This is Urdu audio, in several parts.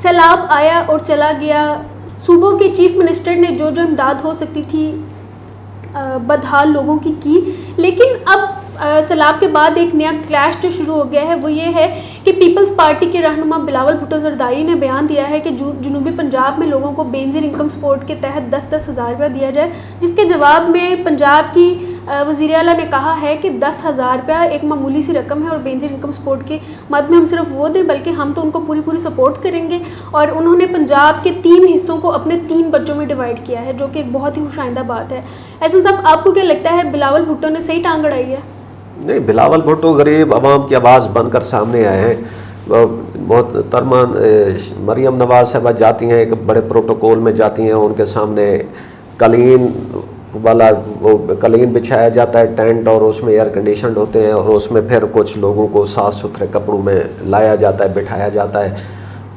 سیلاب آیا اور چلا گیا، صوبوں کے چیف منسٹر نے جو امداد ہو سکتی تھی بدحال لوگوں کی، لیکن اب سیلاب کے بعد ایک نیا کلیش جو شروع ہو گیا ہے وہ یہ ہے کہ پیپلز پارٹی کے رہنما بلاول بھٹو زرداری نے بیان دیا ہے کہ جنوبی پنجاب میں لوگوں کو بے نظیر انکم سپورٹ کے تحت 10,000 روپیہ دیا جائے، جس کے جواب میں پنجاب کی وزیر اعلیٰ نے کہا ہے کہ 10,000 روپیہ ایک معمولی سی رقم ہے اور بے نظیر انکم سپورٹ کے مد میں ہم صرف وہ دیں بلکہ ہم تو ان کو پوری سپورٹ کریں گے. اور انہوں نے پنجاب کے 3 حصوں کو اپنے 3 بچوں میں ڈیوائڈ کیا ہے، جو کہ ایک بہت ہی خوش آئندہ بات ہے. احسن صاحب، آپ کو کیا لگتا ہے بلاول بھٹو نے صحیح ٹانگ اڑائی ہے؟ نہیں، بلاول بھٹو غریب عوام کی آواز بن کر سامنے آئے ہیں. محترمہ مریم نواز صاحبہ جاتی ہیں، ایک بڑے پروٹوکول میں جاتی ہیں، ان کے سامنے قالین والا وہ قالین بچھایا جاتا ہے ٹینٹ، اور اس میں ایئر کنڈیشنڈ ہوتے ہیں، اور اس میں پھر کچھ لوگوں کو صاف ستھرے کپڑوں میں لایا جاتا ہے، بٹھایا جاتا ہے.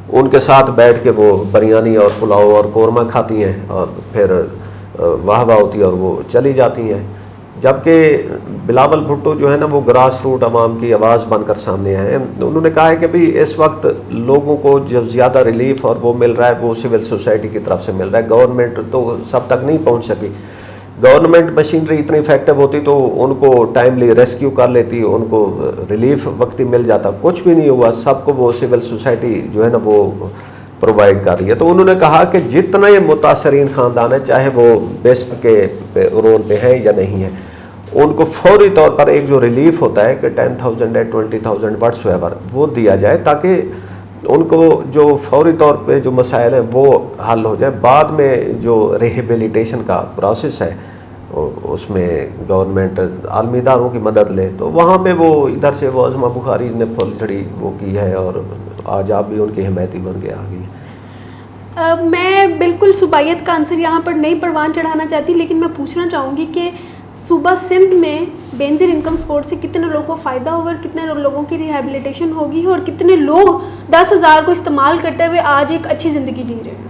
ان کے ساتھ بیٹھ کے وہ بریانی اور پلاؤ اور قورمہ کھاتی ہیں، اور پھر واہ واہ ہوتی ہے اور وہ چلی جاتی ہیں. جبکہ بلاول بھٹو جو ہے نا وہ گراس روٹ عوام کی آواز بن کر سامنے آئے ہیں. انہوں نے کہا ہے کہ بھی اس وقت لوگوں کو جو زیادہ ریلیف اور وہ مل رہا ہے وہ سول سوسائٹی کی طرف سے مل رہا ہے. گورنمنٹ تو سب تک نہیں پہنچ سکی. گورنمنٹ مشینری اتنی افیکٹو ہوتی تو ان کو ٹائملی ریسکیو کر لیتی، ان کو ریلیف وقتی مل جاتا. کچھ بھی نہیں ہوا، سب کو وہ سول سوسائٹی جو ہے نا وہ پرووائڈ کر رہی ہے. تو انہوں نے کہا کہ جتنے متاثرین خاندان ہیں، چاہے وہ بیسپ کے رول پہ ہیں یا نہیں ہیں، ان کو فوری طور پر ایک جو ریلیف ہوتا ہے کہ 10,000 ہے 20,000 واٹس ایور وہ دیا جائے، تاکہ ان کو جو فوری طور پہ جو مسائل ہیں وہ حل ہو جائے. بعد میں جو ریہیبلیٹیشن کا پروسیس ہے اس میں گورنمنٹ عالمی اداروں کی مدد لے. تو وہاں پہ وہ ادھر سے وہ عظمہ بخاری نے پھول جھڑی وہ کی ہے، اور آج آپ بھی ان کی حمایتی بن کے آ گئی. میں بالکل صوبائیت کا عنصر یہاں پر نہیں پروان چڑھانا چاہتی، لیکن میں پوچھنا چاہوں گی کہ صوبہ سندھ میں بے نظیر انکم سپورٹ سے کتنے لوگوں کو فائدہ ہوگا، کتنے لوگوں کی ریہیبلیٹیشن ہوگی، اور کتنے لوگ 10,000 کو استعمال کرتے ہوئے آج ایک اچھی زندگی جی رہے ہیں؟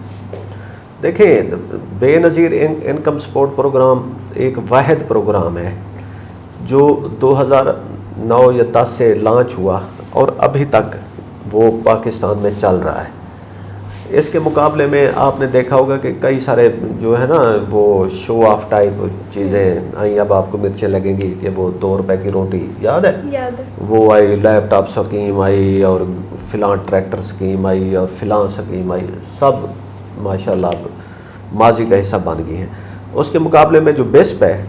دیکھیں، بے نظیر انکم سپورٹ پروگرام ایک واحد پروگرام ہے جو 2009 یا 10 سے لانچ ہوا اور ابھی تک وہ پاکستان میں چل رہا ہے. اس کے مقابلے میں آپ نے دیکھا ہوگا کہ کئی سارے جو ہے نا وہ شو آف ٹائپ چیزیں آئیں. اب آپ کو مرچیں لگیں گی کہ وہ 2 روپے کی روٹی یاد ہے وہ آئی، لیپ ٹاپ سکیم آئی، اور فلاں ٹریکٹر سکیم آئی، اور فلاں سکیم آئی، سب ماشاءاللہ اب ماضی کا حصہ بن گئی ہیں. اس کے مقابلے میں جو بیسپ ہے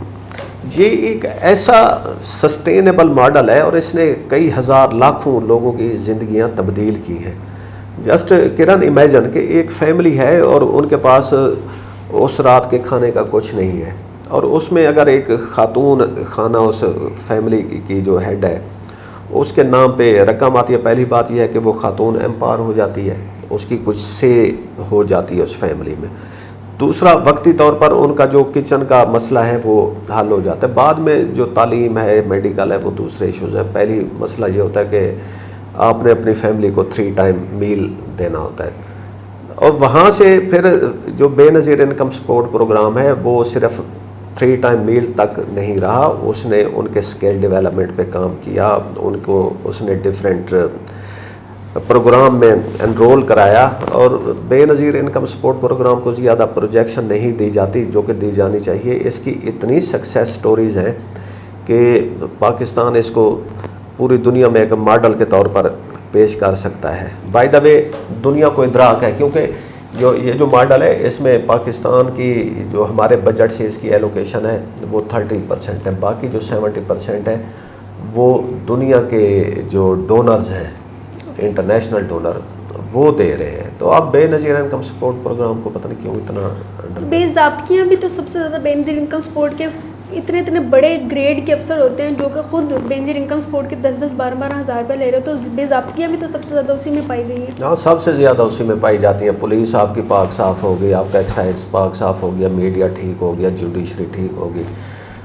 یہ ایک ایسا سسٹینیبل ماڈل ہے، اور اس نے کئی ہزار لاکھوں لوگوں کی زندگیاں تبدیل کی ہیں. جسٹ کرن امیجن کہ ایک فیملی ہے اور ان کے پاس اس رات کے کھانے کا کچھ نہیں ہے، اور اس میں اگر ایک خاتون خانہ اس فیملی کی جو ہیڈ ہے اس کے نام پہ رقم آتی ہے. پہلی بات یہ ہے کہ وہ خاتون امپاور ہو جاتی ہے، اس کی کچھ سے ہو جاتی ہے اس فیملی میں. دوسرا، وقتی طور پر ان کا جو کچن کا مسئلہ ہے وہ حل ہو جاتا ہے. بعد میں جو تعلیم ہے، میڈیکل ہے، وہ دوسرے ایشوز ہیں. پہلی مسئلہ یہ ہوتا ہے کہ آپ نے اپنی فیملی کو 3 ٹائم میل دینا ہوتا ہے. اور وہاں سے پھر جو بے نظیر انکم سپورٹ پروگرام ہے وہ صرف 3 ٹائم میل تک نہیں رہا، اس نے ان کے اسکل ڈیولپمنٹ پہ کام کیا، ان کو اس نے ڈیفرنٹ پروگرام میں انرول کرایا. اور بے نظیر انکم سپورٹ پروگرام کو زیادہ پروجیکشن نہیں دی جاتی جو کہ دی جانی چاہیے. اس کی اتنی سکسیس سٹوریز ہیں کہ پاکستان اس کو پوری دنیا میں ایک ماڈل کے طور پر پیش کر سکتا ہے. بائی دا وے دنیا کو ادراک ہے، کیونکہ یہ جو ماڈل ہے اس میں پاکستان کی جو ہمارے بجٹ سے اس کی ایلوکیشن ہے وہ 30% ہے، باقی جو 70% ہے وہ دنیا کے جو ڈونرز ہیں، انٹرنیشنل ڈونر، وہ دے رہے ہیں. تو آپ بے نظیر انکم سپورٹ پروگرام کو پتہ نہیں کیوں اتنا بے ضابطگیاں بھی تو سب سے زیادہ بے نظیر انکم سپورٹ کے اتنے بڑے گریڈ کے افسر ہوتے ہیں جو کہ خود بے نظیر انکم سپورٹ کے 10-10 12-12 ہزار روپے لے رہے ہیں. تو بے ضابطگیاں بھی تو سب سے زیادہ اسی میں پائی گئی ہیں. ہاں، سب سے زیادہ اسی میں پائی جاتی ہیں. پولیس آپ کی پاک صاف ہو گئی، آپ کا ایکسائز پاک صاف ہو گیا، میڈیا ٹھیک ہو گیا، جوڈیشری ٹھیک ہوگی.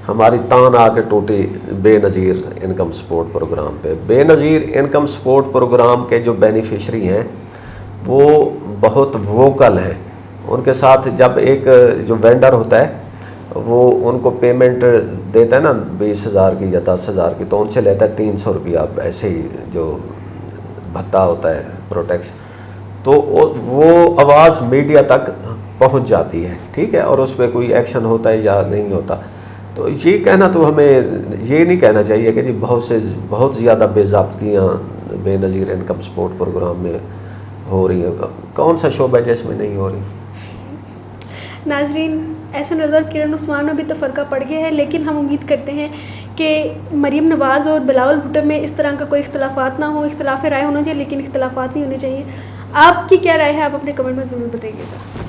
ہماری تان آ کے ٹوٹی بے نظیر انکم سپورٹ پروگرام پہ. بے نظیر انکم سپورٹ پروگرام کے جو بینیفیشری ہیں وہ بہت ووکل ہیں. ان کے ساتھ جب ایک جو وینڈر ہوتا ہے وہ ان کو پیمنٹ دیتا ہے نا 20,000 کی یا 10,000 کی، تو ان سے لیتا ہے 300 روپیہ ایسے ہی جو بھتہ ہوتا ہے پروٹیکس. تو وہ آواز میڈیا تک پہنچ جاتی ہے، ٹھیک ہے، اور اس پہ کوئی ایکشن ہوتا ہے یا نہیں ہوتا. تو یہ کہنا تو ہمیں یہ نہیں کہنا چاہیے کہ جی بہت زیادہ بے ضابطگیاں بے نظیر انکم سپورٹ پروگرام میں ہو رہی ہیں. کون سا شعبہ ہے جس میں نہیں ہو رہی؟ ناظرین، احسن رضا اور کرن عثمان میں بھی تفرقہ پڑ گیا ہے، لیکن ہم امید کرتے ہیں کہ مریم نواز اور بلاول بھٹو میں اس طرح کا کوئی اختلافات نہ ہو. اختلاف رائے ہونا چاہیے لیکن اختلافات نہیں ہونے چاہیے. آپ کی کیا رائے ہے؟ آپ اپنے کمنٹ میں ضرور بتائیے گا.